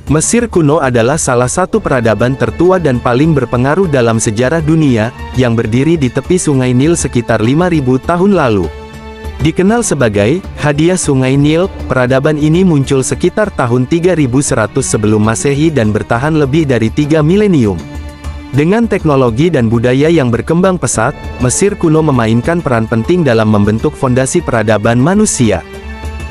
Mesir kuno adalah salah satu peradaban tertua dan paling berpengaruh dalam sejarah dunia, yang berdiri di tepi Sungai Nil sekitar 5.000 tahun lalu. Dikenal sebagai hadiah Sungai Nil, peradaban ini muncul sekitar tahun 3100 sebelum Masehi dan bertahan lebih dari 3 milenium. Dengan teknologi dan budaya yang berkembang pesat, Mesir kuno memainkan peran penting dalam membentuk fondasi peradaban manusia.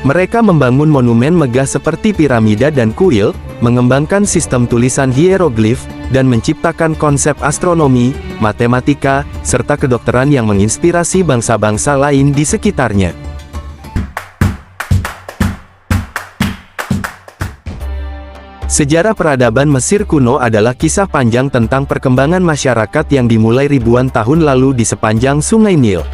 Mereka membangun monumen megah seperti piramida dan kuil, mengembangkan sistem tulisan hieroglif, dan menciptakan konsep astronomi, matematika, serta kedokteran yang menginspirasi bangsa-bangsa lain di sekitarnya. Sejarah peradaban Mesir kuno adalah kisah panjang tentang perkembangan masyarakat yang dimulai ribuan tahun lalu di sepanjang Sungai Nil.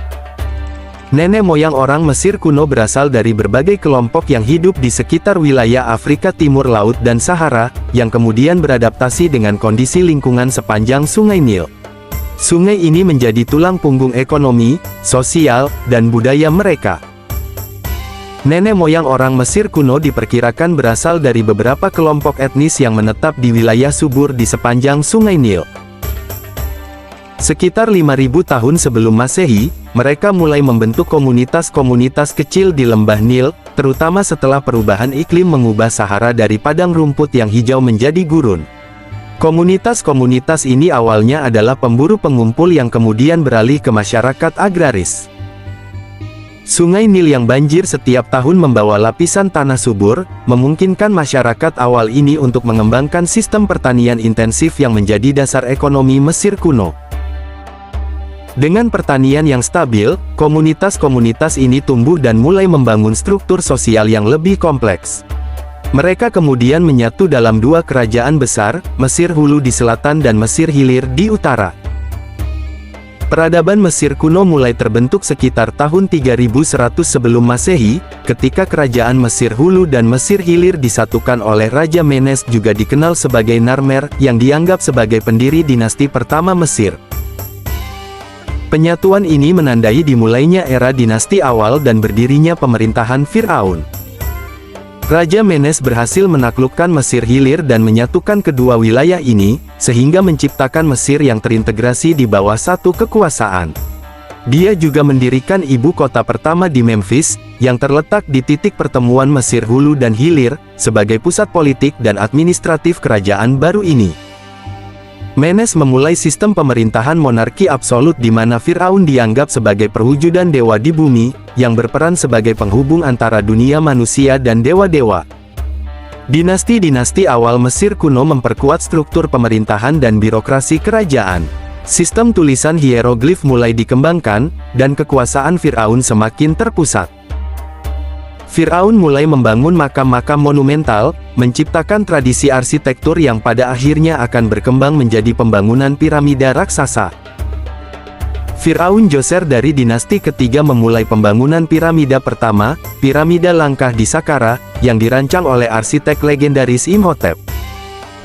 Nenek moyang orang Mesir kuno berasal dari berbagai kelompok yang hidup di sekitar wilayah Afrika Timur Laut dan Sahara, yang kemudian beradaptasi dengan kondisi lingkungan sepanjang Sungai Nil. Sungai ini menjadi tulang punggung ekonomi, sosial, dan budaya mereka. Nenek moyang orang Mesir kuno diperkirakan berasal dari beberapa kelompok etnis yang menetap di wilayah subur di sepanjang Sungai Nil. Sekitar 5.000 tahun sebelum Masehi, mereka mulai membentuk komunitas-komunitas kecil di lembah Nil, terutama setelah perubahan iklim mengubah Sahara dari padang rumput yang hijau menjadi gurun. Komunitas-komunitas ini awalnya adalah pemburu pengumpul yang kemudian beralih ke masyarakat agraris. Sungai Nil yang banjir setiap tahun membawa lapisan tanah subur, memungkinkan masyarakat awal ini untuk mengembangkan sistem pertanian intensif yang menjadi dasar ekonomi Mesir kuno. Dengan pertanian yang stabil, komunitas-komunitas ini tumbuh dan mulai membangun struktur sosial yang lebih kompleks. Mereka kemudian menyatu dalam dua kerajaan besar, Mesir Hulu di selatan dan Mesir Hilir di utara. Peradaban Mesir kuno mulai terbentuk sekitar tahun 3100 sebelum Masehi, ketika kerajaan Mesir Hulu dan Mesir Hilir disatukan oleh Raja Menes, juga dikenal sebagai Narmer, yang dianggap sebagai pendiri dinasti pertama Mesir. Penyatuan ini menandai dimulainya era dinasti awal dan berdirinya pemerintahan Fir'aun. Raja Menes berhasil menaklukkan Mesir Hilir dan menyatukan kedua wilayah ini, sehingga menciptakan Mesir yang terintegrasi di bawah satu kekuasaan. Dia juga mendirikan ibu kota pertama di Memphis, yang terletak di titik pertemuan Mesir Hulu dan Hilir, sebagai pusat politik dan administratif kerajaan baru ini. Menes memulai sistem pemerintahan monarki absolut di mana Fir'aun dianggap sebagai perwujudan dewa di bumi, yang berperan sebagai penghubung antara dunia manusia dan dewa-dewa. Dinasti-dinasti awal Mesir kuno memperkuat struktur pemerintahan dan birokrasi kerajaan. Sistem tulisan hieroglif mulai dikembangkan, dan kekuasaan Fir'aun semakin terpusat. Fir'aun mulai membangun makam-makam monumental, menciptakan tradisi arsitektur yang pada akhirnya akan berkembang menjadi pembangunan piramida raksasa. Fir'aun Djoser dari dinasti ketiga memulai pembangunan piramida pertama, piramida Langkah di Saqqara, yang dirancang oleh arsitek legendaris Imhotep.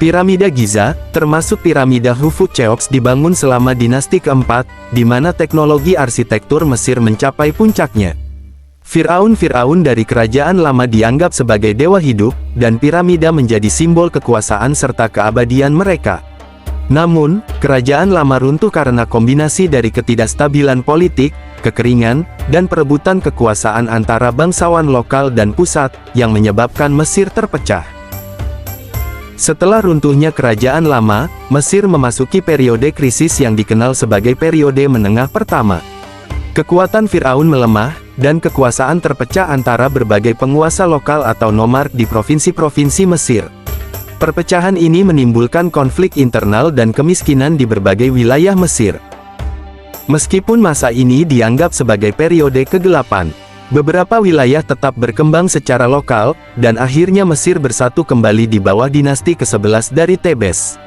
Piramida Giza, termasuk piramida Khufu Cheops, dibangun selama dinasti keempat, di mana teknologi arsitektur Mesir mencapai puncaknya. Fir'aun-Fir'aun dari kerajaan lama dianggap sebagai dewa hidup, dan piramida menjadi simbol kekuasaan serta keabadian mereka. Namun, kerajaan lama runtuh karena kombinasi dari ketidakstabilan politik, kekeringan, dan perebutan kekuasaan antara bangsawan lokal dan pusat, yang menyebabkan Mesir terpecah. Setelah runtuhnya kerajaan lama, Mesir memasuki periode krisis yang dikenal sebagai periode menengah pertama. Kekuatan Fir'aun melemah, dan kekuasaan terpecah antara berbagai penguasa lokal atau nomark di provinsi-provinsi Mesir. Perpecahan ini menimbulkan konflik internal dan kemiskinan di berbagai wilayah Mesir. Meskipun masa ini dianggap sebagai periode kegelapan, beberapa wilayah tetap berkembang secara lokal, dan akhirnya Mesir bersatu kembali di bawah dinasti ke-11 dari Thebes.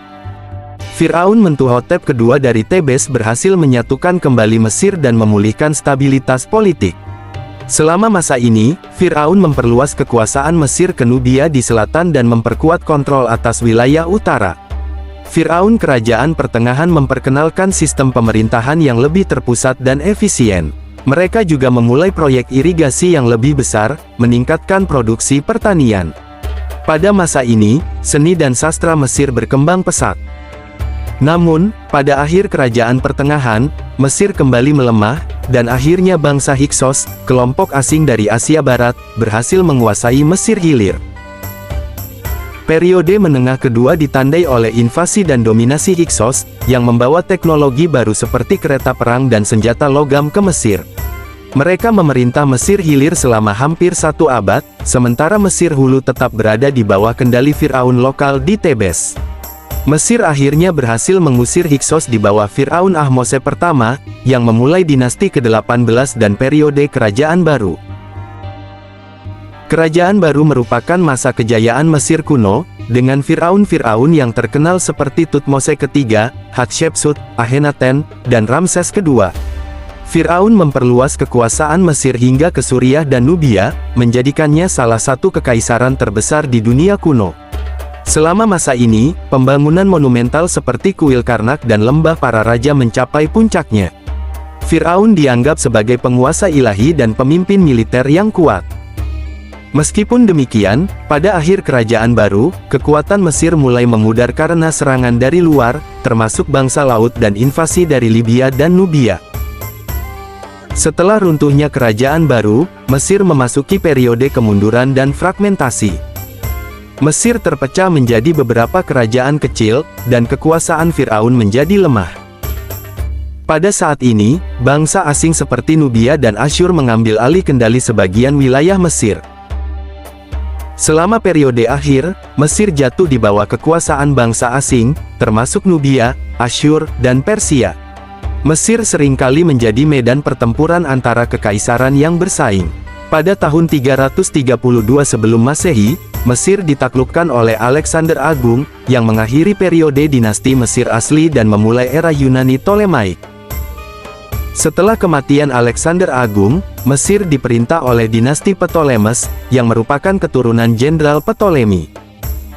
Fir'aun Mentuhotep II dari Thebes berhasil menyatukan kembali Mesir dan memulihkan stabilitas politik. Selama masa ini, Fir'aun memperluas kekuasaan Mesir ke Nubia di selatan dan memperkuat kontrol atas wilayah utara. Fir'aun Kerajaan Pertengahan memperkenalkan sistem pemerintahan yang lebih terpusat dan efisien. Mereka juga memulai proyek irigasi yang lebih besar, meningkatkan produksi pertanian. Pada masa ini, seni dan sastra Mesir berkembang pesat. Namun, pada akhir Kerajaan Pertengahan, Mesir kembali melemah, dan akhirnya bangsa Hyksos, kelompok asing dari Asia Barat, berhasil menguasai Mesir Hilir. Periode menengah kedua ditandai oleh invasi dan dominasi Hyksos, yang membawa teknologi baru seperti kereta perang dan senjata logam ke Mesir. Mereka memerintah Mesir Hilir selama hampir 1 abad, sementara Mesir Hulu tetap berada di bawah kendali Firaun lokal di Tebes. Mesir akhirnya berhasil mengusir Hyksos di bawah Firaun Ahmose pertama, yang memulai dinasti ke-18 dan periode Kerajaan Baru. Kerajaan Baru merupakan masa kejayaan Mesir kuno, dengan Firaun-Firaun yang terkenal seperti Thutmose III, Hatshepsut, Akhenaten, dan Ramses II. Firaun memperluas kekuasaan Mesir hingga ke Suriah dan Nubia, menjadikannya salah satu kekaisaran terbesar di dunia kuno. Selama masa ini, pembangunan monumental seperti kuil Karnak dan lembah para raja mencapai puncaknya. Firaun dianggap sebagai penguasa ilahi dan pemimpin militer yang kuat. Meskipun demikian, pada akhir Kerajaan Baru, kekuatan Mesir mulai memudar karena serangan dari luar, termasuk bangsa laut dan invasi dari Libya dan Nubia. Setelah runtuhnya Kerajaan Baru, Mesir memasuki periode kemunduran dan fragmentasi. Mesir terpecah menjadi beberapa kerajaan kecil, dan kekuasaan Firaun menjadi lemah. Pada saat ini, bangsa asing seperti Nubia dan Asyur mengambil alih kendali sebagian wilayah Mesir. Selama periode akhir, Mesir jatuh di bawah kekuasaan bangsa asing, termasuk Nubia, Asyur, dan Persia. Mesir seringkali menjadi medan pertempuran antara kekaisaran yang bersaing. Pada tahun 332 sebelum Masehi, Mesir ditaklukkan oleh Alexander Agung, yang mengakhiri periode dinasti Mesir asli dan memulai era Yunani Ptolemaik. Setelah kematian Alexander Agung, Mesir diperintah oleh dinasti Ptolemes, yang merupakan keturunan Jenderal Ptolemy.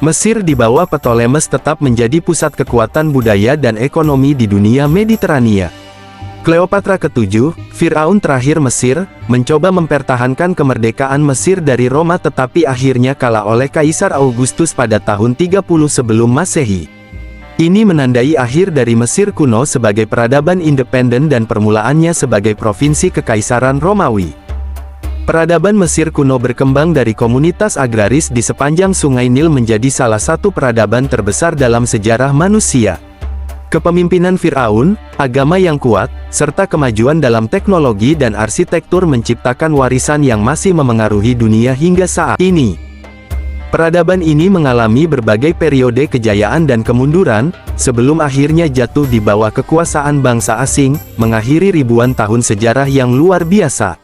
Mesir di bawah Ptolemes tetap menjadi pusat kekuatan budaya dan ekonomi di dunia Mediterania. Kleopatra ke-7, Firaun terakhir Mesir, mencoba mempertahankan kemerdekaan Mesir dari Roma tetapi akhirnya kalah oleh Kaisar Augustus pada tahun 30 sebelum Masehi. Ini menandai akhir dari Mesir kuno sebagai peradaban independen dan permulaannya sebagai provinsi Kekaisaran Romawi. Peradaban Mesir kuno berkembang dari komunitas agraris di sepanjang Sungai Nil menjadi salah satu peradaban terbesar dalam sejarah manusia. Kepemimpinan Firaun, agama yang kuat, serta kemajuan dalam teknologi dan arsitektur menciptakan warisan yang masih memengaruhi dunia hingga saat ini. Peradaban ini mengalami berbagai periode kejayaan dan kemunduran, sebelum akhirnya jatuh di bawah kekuasaan bangsa asing, mengakhiri ribuan tahun sejarah yang luar biasa.